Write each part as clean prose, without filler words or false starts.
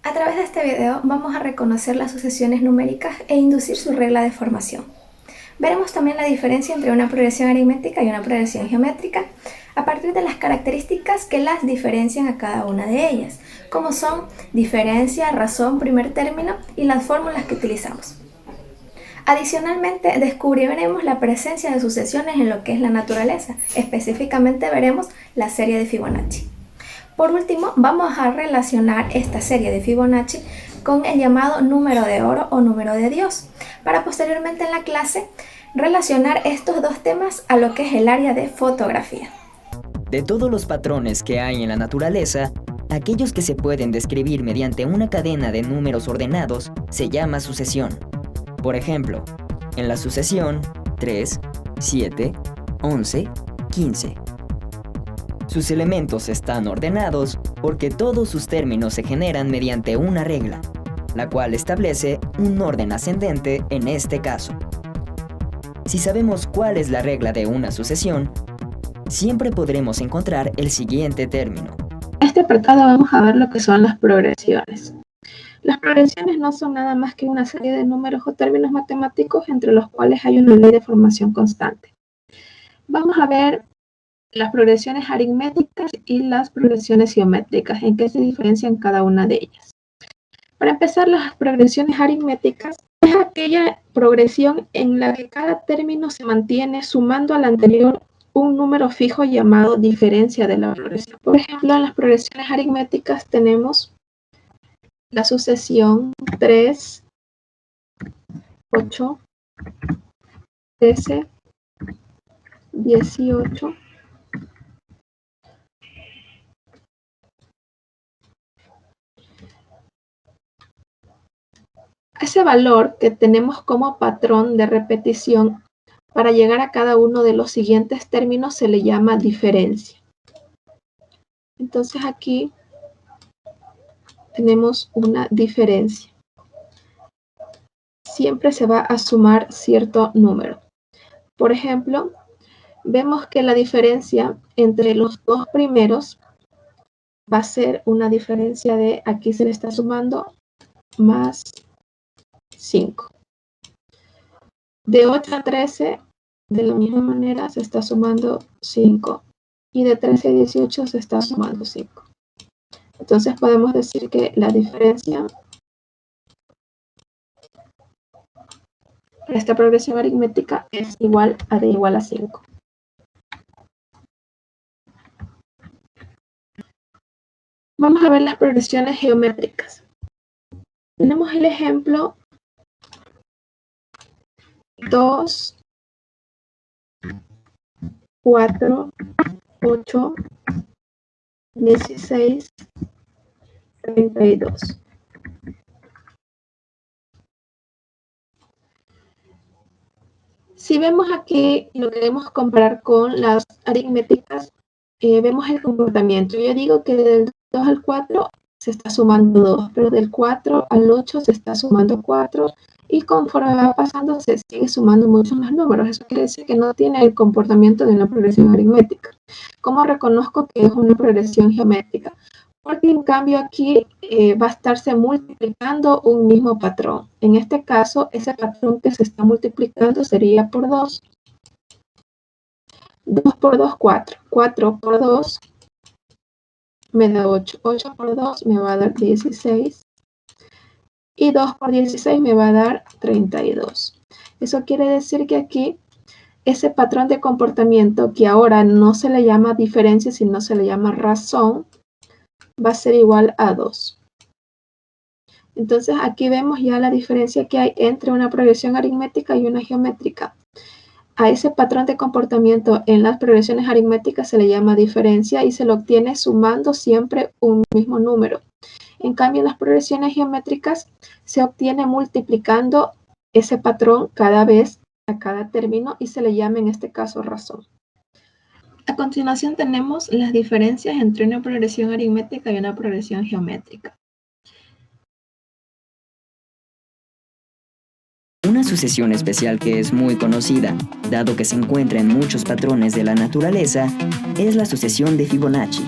A través de este video vamos a reconocer las sucesiones numéricas e inducir su regla de formación. Veremos también la diferencia entre una progresión aritmética y una progresión geométrica a partir de las características que las diferencian a cada una de ellas, como son diferencia, razón, primer término y las fórmulas que utilizamos. Adicionalmente, descubriremos la presencia de sucesiones en lo que es la naturaleza, específicamente veremos la serie de Fibonacci. Por último, vamos a relacionar esta serie de Fibonacci con el llamado número de oro o número de Dios, para posteriormente en la clase relacionar estos dos temas a lo que es el área de fotografía. De todos los patrones que hay en la naturaleza, aquellos que se pueden describir mediante una cadena de números ordenados se llama sucesión. Por ejemplo, en la sucesión 3, 7, 11, 15. Sus elementos están ordenados porque todos sus términos se generan mediante una regla, la cual establece un orden ascendente en este caso. Si sabemos cuál es la regla de una sucesión, siempre podremos encontrar el siguiente término. En este apartado vamos a ver lo que son las progresiones. Las progresiones no son nada más que una serie de números o términos matemáticos entre los cuales hay una ley de formación constante. Vamos a ver las progresiones aritméticas y las progresiones geométricas, en qué se diferencian cada una de ellas. Para empezar, las progresiones aritméticas es aquella progresión en la que cada término se mantiene sumando al anterior un número fijo llamado diferencia de la progresión. Por ejemplo, en las progresiones aritméticas tenemos la sucesión 3, 8, 13, 18, ese valor que tenemos como patrón de repetición para llegar a cada uno de los siguientes términos se le llama diferencia. Entonces aquí tenemos una diferencia. Siempre se va a sumar cierto número. Por ejemplo, vemos que la diferencia entre los dos primeros va a ser una diferencia de, aquí se le está sumando más 5. De 8 a 13, de la misma manera se está sumando 5. Y de 13 a 18 se está sumando 5. Entonces podemos decir que la diferencia para esta progresión aritmética es igual a d igual a 5. Vamos a ver las progresiones geométricas. Tenemos el ejemplo 2, 4, 8, 16, 32. Si vemos aquí y lo queremos comparar con las aritméticas, vemos el comportamiento. Yo digo que del 2 al 4 se está sumando 2, pero del 4 al 8 se está sumando 4, y conforme va pasando se sigue sumando muchos más números. Eso quiere decir que no tiene el comportamiento de una progresión aritmética. ¿Cómo reconozco que es una progresión geométrica? Porque en cambio aquí va a estarse multiplicando un mismo patrón. En este caso, ese patrón que se está multiplicando sería por 2. 2 por 2, 4. 4 por 2 me da 8. 8 por 2 me va a dar 16. Y 2 por 16 me va a dar 32. Eso quiere decir que aquí ese patrón de comportamiento, que ahora no se le llama diferencia, sino se le llama razón, va a ser igual a 2. Entonces aquí vemos ya la diferencia que hay entre una progresión aritmética y una geométrica. A ese patrón de comportamiento en las progresiones aritméticas se le llama diferencia y se lo obtiene sumando siempre un mismo número. En cambio, en las progresiones geométricas se obtiene multiplicando ese patrón cada vez a cada término y se le llama en este caso razón. A continuación tenemos las diferencias entre una progresión aritmética y una progresión geométrica. Una sucesión especial que es muy conocida, dado que se encuentra en muchos patrones de la naturaleza, es la sucesión de Fibonacci.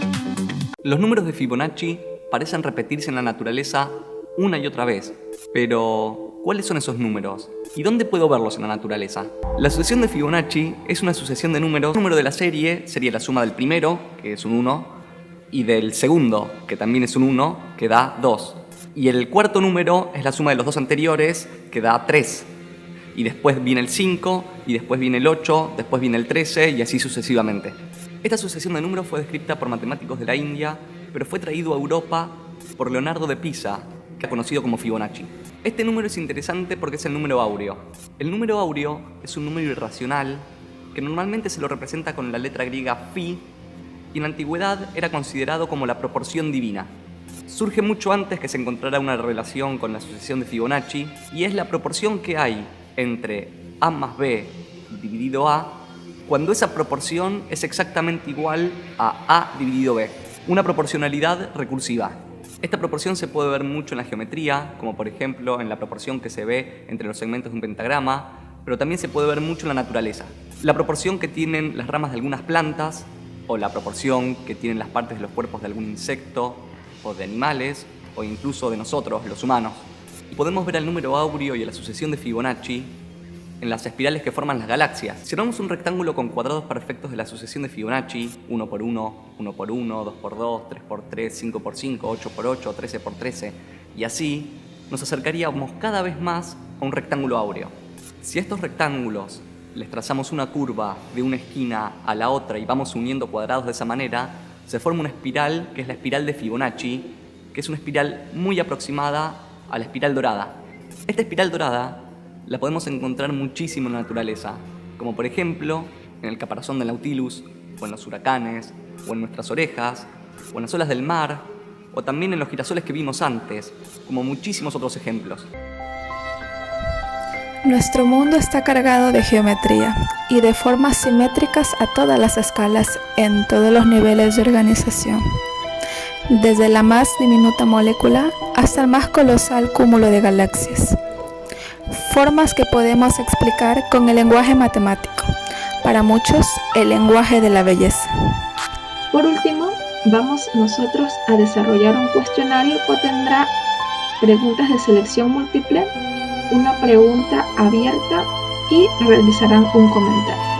Los números de Fibonacci parecen repetirse en la naturaleza una y otra vez. Pero, ¿cuáles son esos números? ¿Y dónde puedo verlos en la naturaleza? La sucesión de Fibonacci es una sucesión de números. El número de la serie sería la suma del primero, que es un 1, y del segundo, que también es un 1, que da 2. Y el cuarto número es la suma de los dos anteriores, que da 3. Y después viene el 5, y después viene el 8, después viene el 13, y así sucesivamente. Esta sucesión de números fue descrita por matemáticos de la India, pero fue traído a Europa por Leonardo de Pisa, que es conocido como Fibonacci. Este número es interesante porque es el número áureo. El número áureo es un número irracional que normalmente se lo representa con la letra griega phi, y en la antigüedad era considerado como la proporción divina. Surge mucho antes que se encontrara una relación con la sucesión de Fibonacci, y es la proporción que hay entre A más B dividido A, cuando esa proporción es exactamente igual a A dividido B. Una proporcionalidad recursiva. Esta proporción se puede ver mucho en la geometría, como por ejemplo en la proporción que se ve entre los segmentos de un pentagrama, pero también se puede ver mucho en la naturaleza. La proporción que tienen las ramas de algunas plantas, o la proporción que tienen las partes de los cuerpos de algún insecto, o de animales, o incluso de nosotros, los humanos. Y podemos ver al número áureo y a la sucesión de Fibonacci en las espirales que forman las galaxias. Si armamos un rectángulo con cuadrados perfectos de la sucesión de Fibonacci, 1 por 1, 1 por 1, 2 por 2, 3 por 3, 5 por 5, 8 por 8, 13 por 13, y así nos acercaríamos cada vez más a un rectángulo áureo. Si a estos rectángulos les trazamos una curva de una esquina a la otra y vamos uniendo cuadrados de esa manera, se forma una espiral que es la espiral de Fibonacci, que es una espiral muy aproximada a la espiral dorada. Esta espiral dorada la podemos encontrar muchísimo en la naturaleza, como por ejemplo en el caparazón del Nautilus, o en los huracanes, o en nuestras orejas, o en las olas del mar, o también en los girasoles que vimos antes, como muchísimos otros ejemplos. Nuestro mundo está cargado de geometría y de formas simétricas a todas las escalas, en todos los niveles de organización, desde la más diminuta molécula hasta el más colosal cúmulo de galaxias. Formas que podemos explicar con el lenguaje matemático, para muchos el lenguaje de la belleza. Por último, vamos nosotros a desarrollar un cuestionario que tendrá preguntas de selección múltiple, una pregunta abierta y realizarán un comentario.